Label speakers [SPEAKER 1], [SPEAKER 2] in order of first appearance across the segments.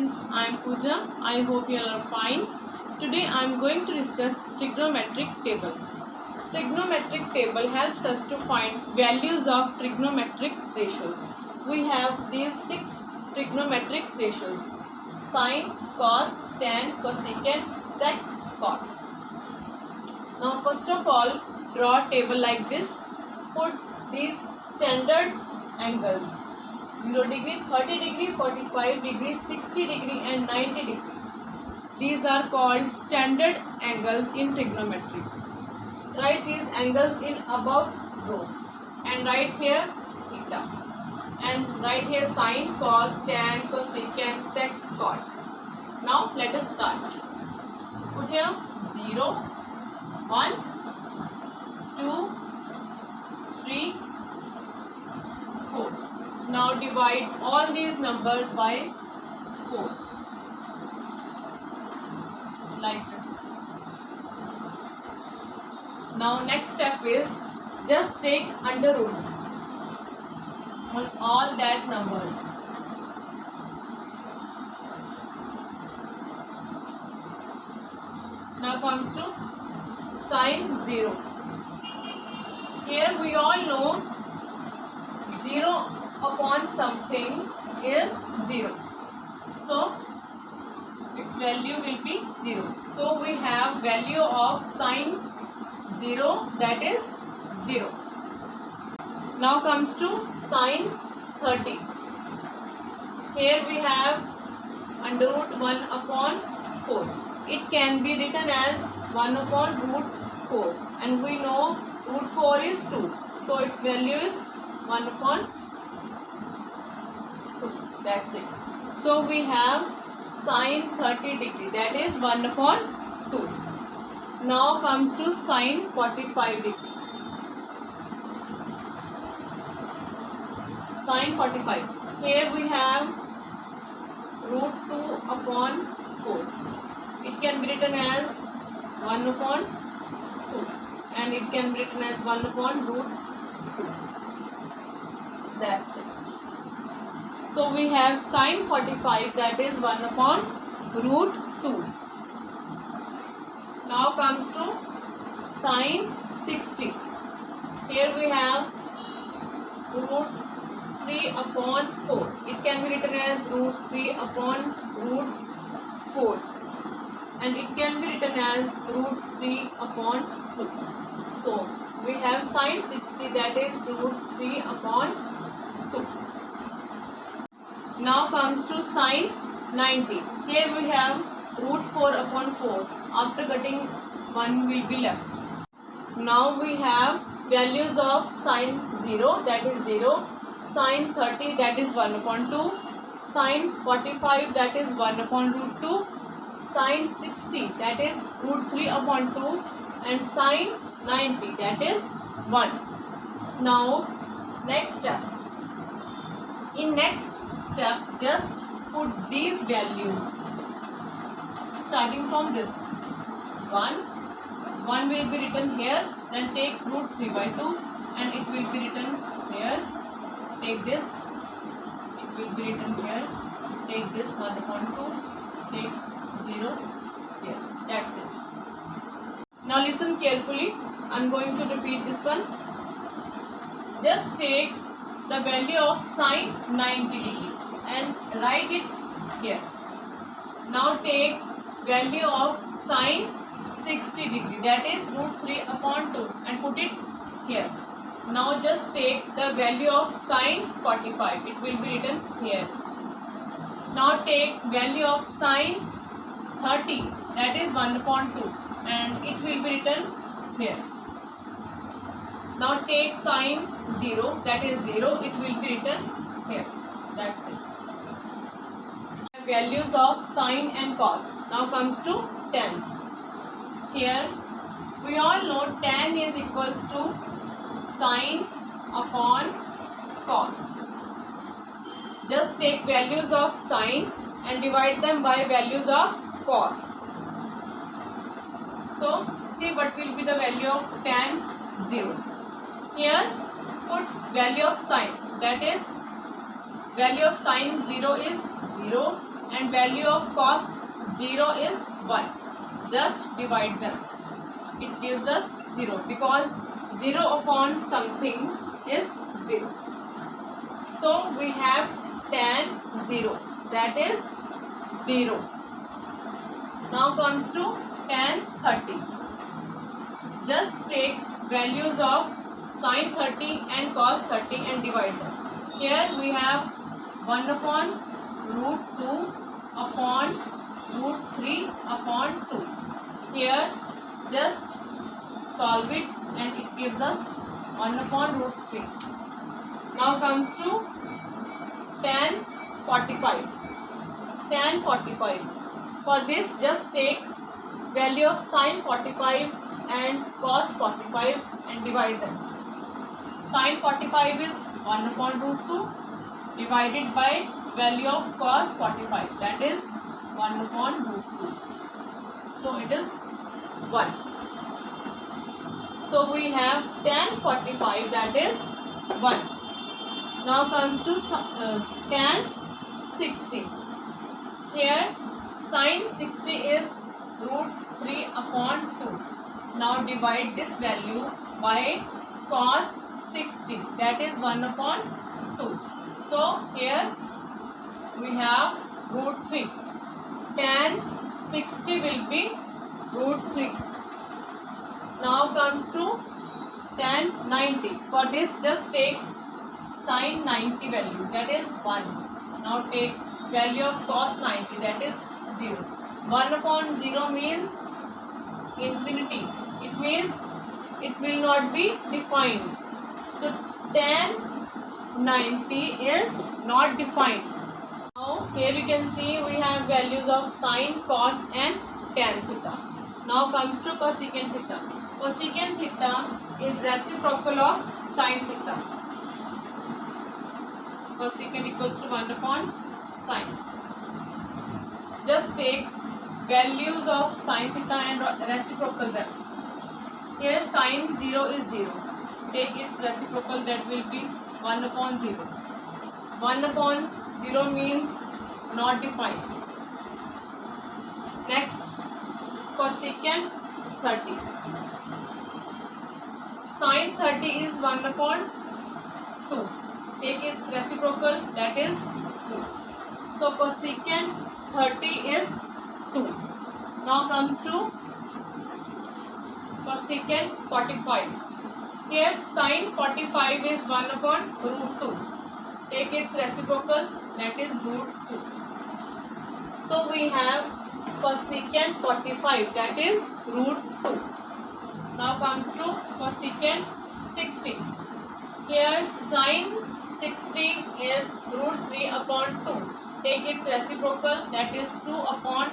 [SPEAKER 1] friends, I am Pooja. I hope you all are fine. Today I am going to discuss trigonometric table. Trigonometric table helps us to find values of trigonometric ratios. We have these 6 trigonometric ratios: sine, cos, tan, cosecant, sec, cot. Now first of all, draw a table like this. Put these standard angles: 0 degree, 30 degree, 45 degree, 60 degree and 90 degree. These are called standard angles in trigonometry. Write these angles in above row and write here theta, and write here sine, cos, tan, cosecant, sec, cot. Now let us start. Put here 0, 1, 2, 3, 4. Now divide all these numbers by 4 like this. Now next step is just take under root on all that numbers. Now comes to sine 0. Here we all know 0 upon something is 0. So its value will be 0. So we have value of sine 0, that is 0. Now comes to sine 30. Here we have under root 1 upon 4. It can be written as 1 upon root 4, and we know root 4 is 2. So its value is 1 upon 2. That's it. So we have sine 30 degree, that is 1 upon 2. Now comes to sine 45 degree. Sine 45. Here we have root 2 upon 4. It can be written as 1 upon 2, and it can be written as 1 upon root 2. That's it. So we have sine 45, that is 1 upon root 2. Now comes to sine 60. Here we have root 3 upon 4. It can be written as root 3 upon root 4. And it can be written as root 3 upon 2. So we have sine 60, that is root 3 upon 2. Now comes to sine 90. Here we have root 4 upon 4. After cutting, 1 will be left. Now we have values of sine 0, that is 0. Sine 30, that is 1 upon 2. Sine 45, that is 1 upon root 2. Sine 60, that is root 3 upon 2, and sine 90, that is 1. Now next step. In next step, just put these values starting from this. 1 will be written here, then take root 3 by 2 and it will be written here. Take this, it will be written here. Take this 1 upon 2, take 0 here. That's it. Now listen carefully. I am going to repeat this one. Just take the value of sine 90 degree and write it here. Now take value of sine 60 degree, that is root 3 upon 2, and put it here. Now just take the value of sine 45. It will be written here. Now take value of sine 30, that is 1 upon 2, and it will be written here. Now take sine 0, that is 0, it will be written here. That's it. Values of sine and cos. Now comes to tan. Here we all know tan is equals to sine upon cos. Just take values of sine and divide them by values of cos. So see what will be the value of tan 0. Here put value of sine, that is value of sine 0 is 0. and value of cos 0 is 1. Just divide them. It gives us 0 because 0 upon something is 0. So we have tan 0, that is 0. Now comes to tan 30. Just take values of sin 30 and cos 30 and divide them. Here we have 1 upon root 2 upon root 3 upon 2. Here just solve it and it gives us 1 upon root 3. Now comes to tan 45. Tan 45. For this just take value of sin 45 and cos 45 and divide them. Sin 45 is 1 upon root 2 divided by value of cos 45, that is 1 upon root 2. So it is 1. So we have tan 45, that is 1. Now comes to tan 60. Here sin 60 is root 3 upon 2. Now divide this value by cos 60, that is 1 upon 2. So here we have root 3. Tan 60 will be root 3. Now comes to tan 90. For this just take sin 90 value, that is 1. Now take value of cos 90, that is 0. 1 upon 0 means infinity. It means it will not be defined. So tan 90 is not defined. Now here you can see we have values of sin, cos and tan theta. Now comes to cosecant theta. Cosecant theta is reciprocal of sin theta. Cosecant equals to 1 upon sin. Just take values of sin theta and reciprocal them. Here sin 0 is 0. Take its reciprocal, that will be 1 upon 0. 1 upon 0 means not defined. Next, cosecant 30. Sin 30 is 1 upon 2. Take its reciprocal, that is 2. So cosecant 30 is 2. Now comes to cosecant 45. Here sin 45 is 1 upon root 2. Take its reciprocal, that is root 2. So we have cosecant 45, that is root 2. Now comes to cosecant 60. Here sin 60 is root 3 upon 2. Take its reciprocal, that is 2 upon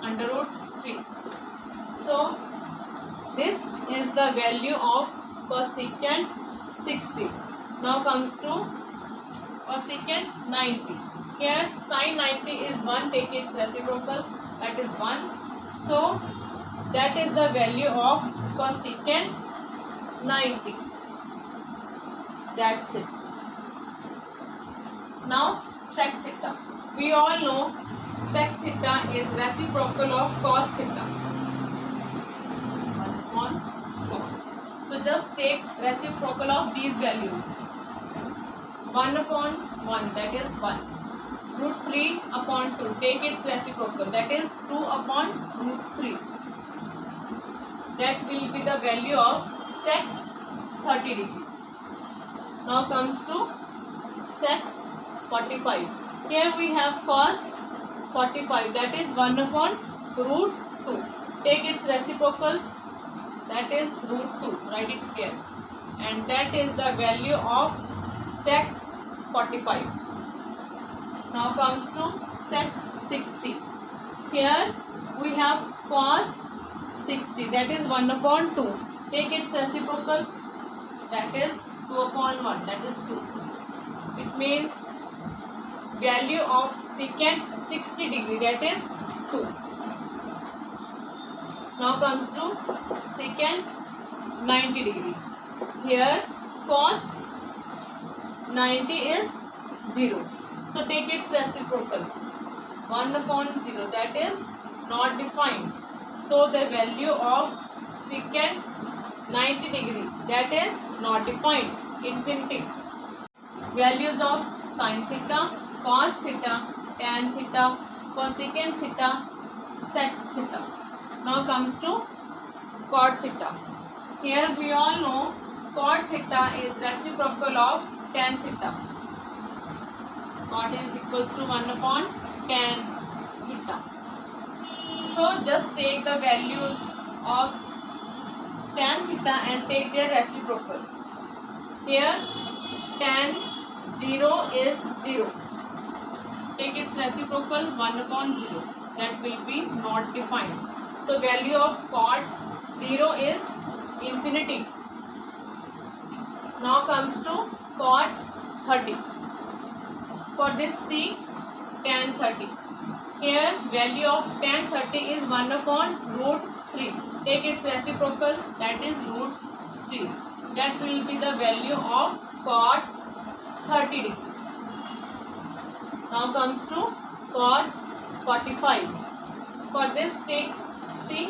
[SPEAKER 1] under root 3. So this is the value of cosecant 60. Now comes to cosecant 90. Here sin 90 is 1. Take its reciprocal, that is 1. So that is the value of cosecant 90. That's it. Now sec theta. We all know sec theta is reciprocal of cos theta. 1 upon cos. So just take reciprocal of these values. 1 upon 1, that is 1. Root 3 upon 2. Take its reciprocal, that is 2 upon root 3. That will be the value of sec 30 degree. Now comes to sec 45. Here we have cos 45, that is 1 upon root 2. Take its reciprocal, that is root 2. Write it here. And that is the value of sec 45. Now comes to sec 60. Here we have cos 60, that is 1 upon 2. Take its reciprocal, that is 2 upon 1, that is 2. It means value of secant 60 degree, that is 2. Now comes to secant 90 degree. Here cos 90 is 0. So take its reciprocal, 1 upon 0, that is not defined. So the value of secant 90 degree, that is not defined, infinity. Values of sin theta, cos theta, tan theta, cosecant theta, sec theta. Now comes to cot theta. Here we all know cot theta is reciprocal of tan theta. Cot is equals to 1 upon tan theta. So just take the values of tan theta and take their reciprocal. Here tan 0 is 0. Take its reciprocal 1 upon 0. That will be not defined. So value of cot 0 is infinity. Now comes to cot 30. For this see tan 30. Here value of tan 30 is 1 upon root 3. Take its reciprocal, that is root 3. That will be the value of cot 30 degree. Now comes to cot 45. For this take see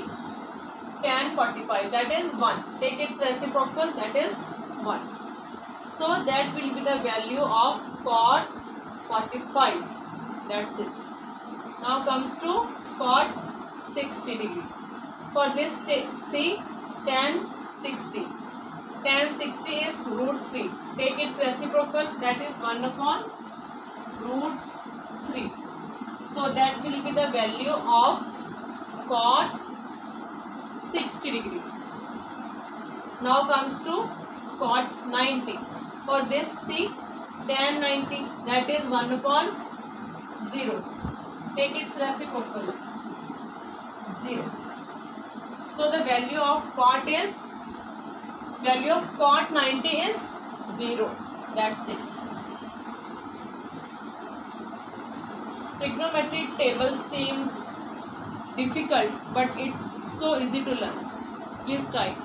[SPEAKER 1] tan 45, that is 1. Take its reciprocal, that is 1. So that will be the value of cot 45. That's it. Now comes to cot 60 degree. For this see tan 60. Tan 60 is root 3. Take its reciprocal, that is 1 upon root 3. So that will be the value of cot 60 degree. Now comes to cot 90. For this see tan 90, that is 1 upon 0. Take its reciprocal, 0. So the value of cot 90 is 0. That's it. Trigonometric table seems difficult, but it's so easy to learn. Please try.